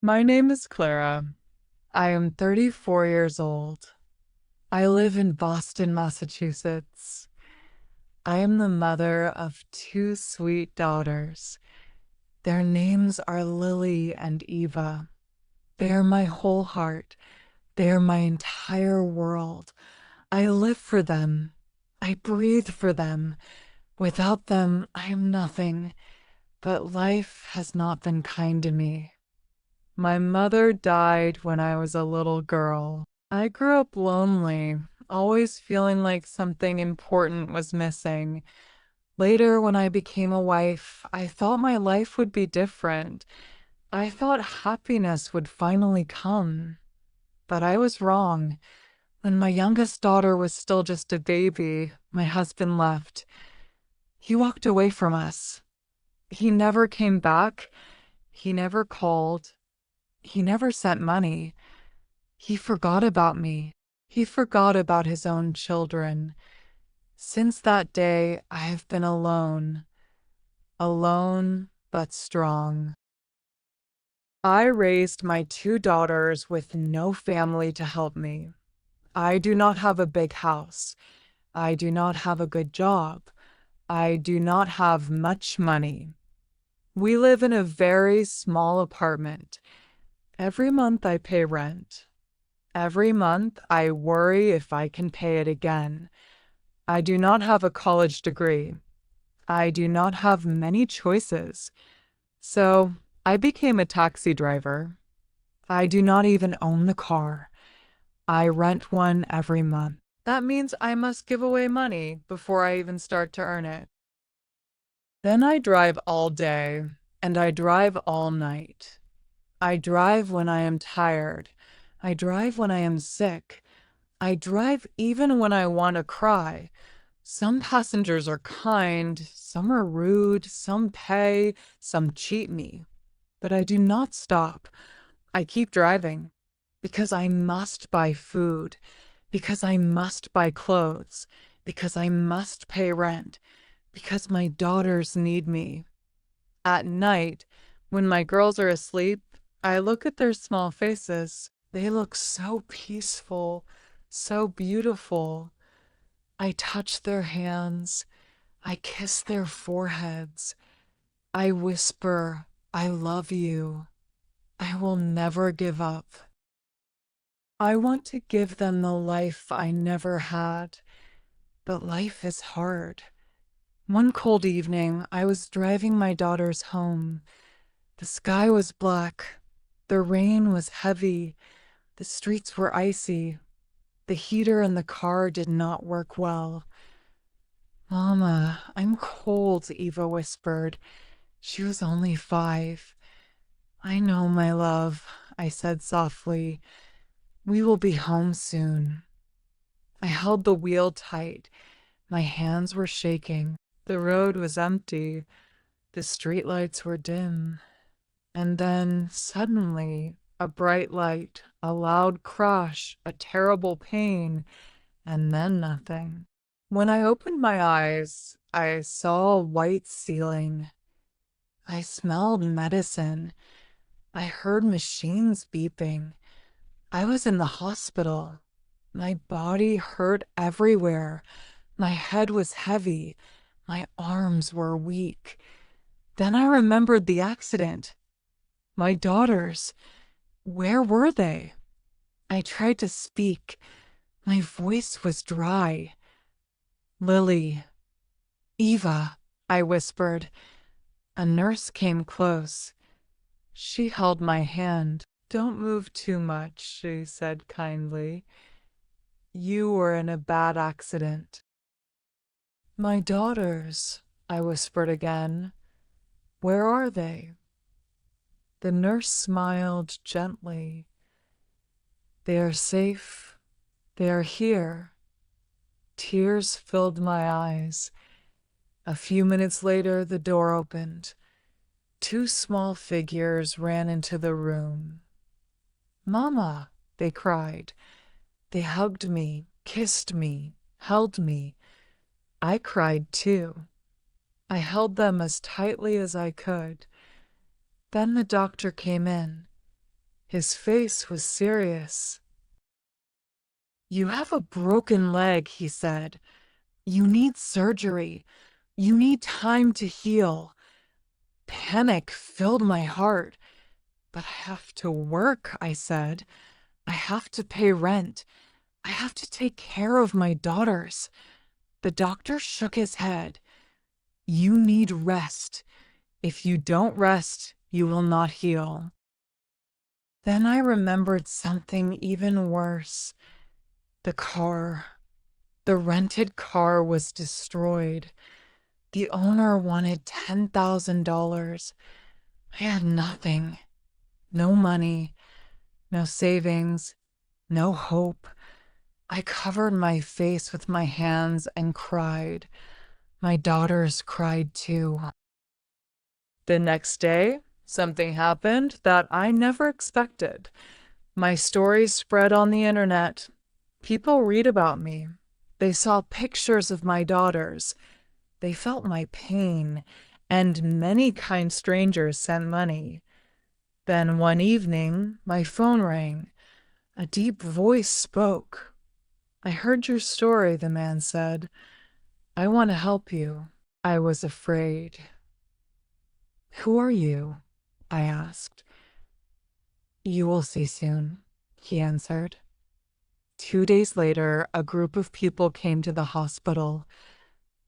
My name is Clara. I am 34 years old. I live in Boston, Massachusetts. I am the mother of two sweet daughters. Their names are Lily and Eva. They are my whole heart. They are my entire world. I live for them. I breathe for them. Without them, I am nothing. But life has not been kind to me. My mother died when I was a little girl. I grew up lonely, always feeling like something important was missing. Later, when I became a wife, I thought my life would be different. I thought happiness would finally come. But I was wrong. When my youngest daughter was still just a baby, my husband left. He walked away from us. He never came back. He never called. He never sent money. He forgot about me. He forgot about his own children. Since that day, I have been alone. Alone, but strong. I raised my two daughters with no family to help me. I do not have a big house. I do not have a good job. I do not have much money. We live in a very small apartment. Every month I pay rent. Every month I worry if I can pay it again. I do not have a college degree. I do not have many choices. So I became a taxi driver. I do not even own the car. I rent one every month. That means I must give away money before I even start to earn it. Then I drive all day, and I drive all night. I drive when I am tired. I drive when I am sick. I drive even when I want to cry. Some passengers are kind, some are rude, some pay, some cheat me. But I do not stop. I keep driving because I must buy food, because I must buy clothes, because I must pay rent, because my daughters need me. At night, when my girls are asleep, I look at their small faces. They look so peaceful, so beautiful. I touch their hands. I kiss their foreheads. I whisper, I love you. I will never give up. I want to give them the life I never had, but life is hard. One cold evening, I was driving my daughters home. The sky was black. The rain was heavy. The streets were icy. The heater in the car did not work well. Mama, I'm cold, Eva whispered. She was only 5. I know, my love, I said softly. We will be home soon. I held the wheel tight. My hands were shaking. The road was empty. The streetlights were dim. And then, suddenly, a bright light, a loud crash, a terrible pain, and then nothing. When I opened my eyes, I saw a white ceiling. I smelled medicine. I heard machines beeping. I was in the hospital. My body hurt everywhere. My head was heavy. My arms were weak. Then I remembered the accident. My daughters. Where were they? I tried to speak. My voice was dry. Lily. Eva, I whispered. A nurse came close. She held my hand. Don't move too much, she said kindly. You were in a bad accident. My daughters, I whispered again. Where are they? The nurse smiled gently. They are safe. They are here. Tears filled my eyes. A few minutes later, the door opened. 2 small figures ran into the room. Mama, they cried. They hugged me, kissed me, held me. I cried too. I held them as tightly as I could. Then the doctor came in. His face was serious. "You have a broken leg," he said. "You need surgery. You need time to heal." Panic filled my heart. "But I have to work," I said. "I have to pay rent. I have to take care of my daughters." The doctor shook his head. "You need rest. If you don't rest, you will not heal." Then I remembered something even worse. The car. The rented car was destroyed. The owner wanted $10,000. I had nothing. No money, no savings, no hope. I covered my face with my hands and cried. My daughters cried too. The next day, something happened that I never expected. My story spread on the internet. People read about me. They saw pictures of my daughters. They felt my pain, and many kind strangers sent money. Then one evening, my phone rang. A deep voice spoke. "I heard your story," the man said. "I want to help you." I was afraid. "Who are you?" I asked. "You will see soon," he answered. 2 days later, a group of people came to the hospital.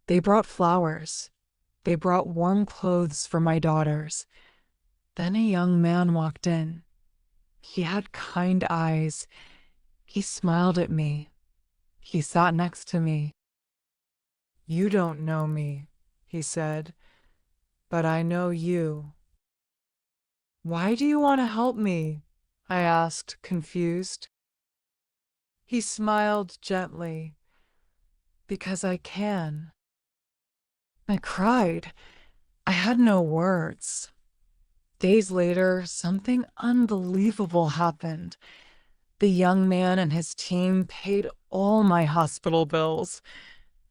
They brought flowers. They brought warm clothes for my daughters. Then a young man walked in. He had kind eyes. He smiled at me. He sat next to me. "You don't know me," he said, "but I know you." "Why do you want to help me?" I asked, confused. He smiled gently. "Because I can." I cried. I had no words. Days later, something unbelievable happened. The young man and his team paid all my hospital bills.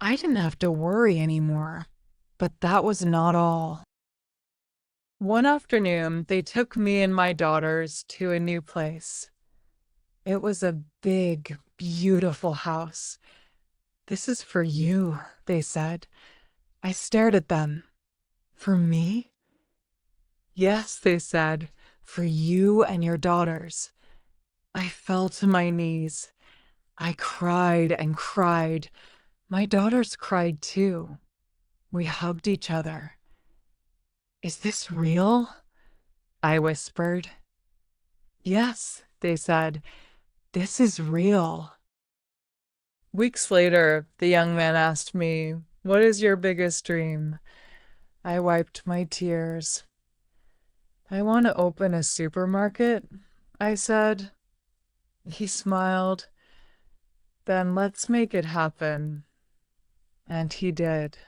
I didn't have to worry anymore. But that was not all. One afternoon, they took me and my daughters to a new place. It was a big, beautiful house. "This is for you," they said. I stared at them. "For me?" "Yes," they said, "for you and your daughters." I fell to my knees. I cried and cried. My daughters cried too. We hugged each other. "Is this real?" I whispered. "Yes," they said, "this is real." Weeks later, the young man asked me, "What is your biggest dream?" I wiped my tears. "I want to open a supermarket," I said. He smiled. "Then let's make it happen." And he did.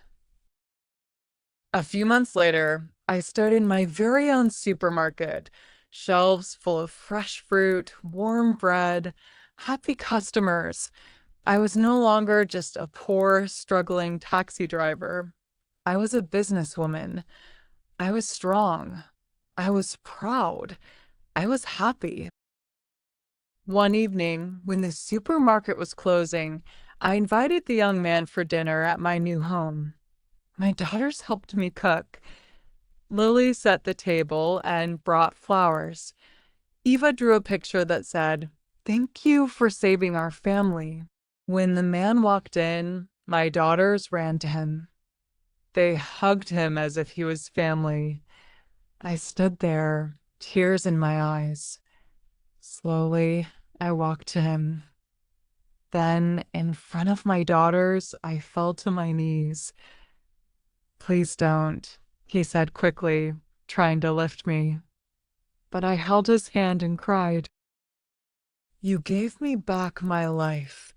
A few months later, I started my very own supermarket. Shelves full of fresh fruit, warm bread, happy customers. I was no longer just a poor, struggling taxi driver. I was a businesswoman. I was strong. I was proud. I was happy. One evening, when the supermarket was closing, I invited the young man for dinner at my new home. My daughters helped me cook. Lily set the table and brought flowers. Eva drew a picture that said, "Thank you for saving our family." When the man walked in, my daughters ran to him. They hugged him as if he was family. I stood there, tears in my eyes. Slowly, I walked to him. Then, in front of my daughters, I fell to my knees. "Please don't," he said quickly, trying to lift me. But I held his hand and cried. "You gave me back my life.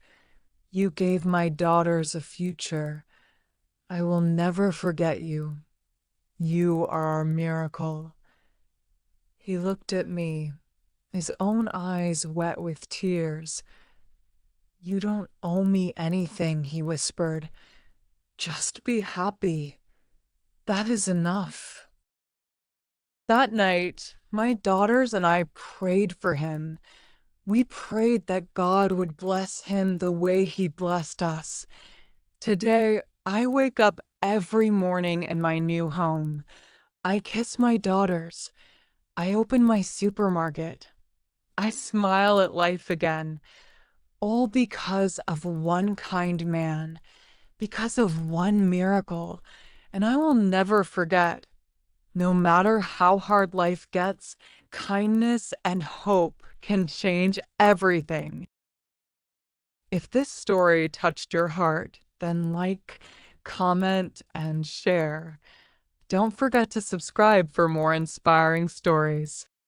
You gave my daughters a future. I will never forget you. You are our miracle." He looked at me, his own eyes wet with tears. "You don't owe me anything," he whispered. "Just be happy. That is enough." That night, My daughters and I prayed for him. We prayed that God would bless him the way he blessed us. Today, I wake up every morning in my new home. I kiss my daughters. I open my supermarket. I smile at life again, all because of one kind man, because of one miracle. And I will never forget, no matter how hard life gets, kindness and hope can change everything. If this story touched your heart, then like, comment, and share. Don't forget to subscribe for more inspiring stories.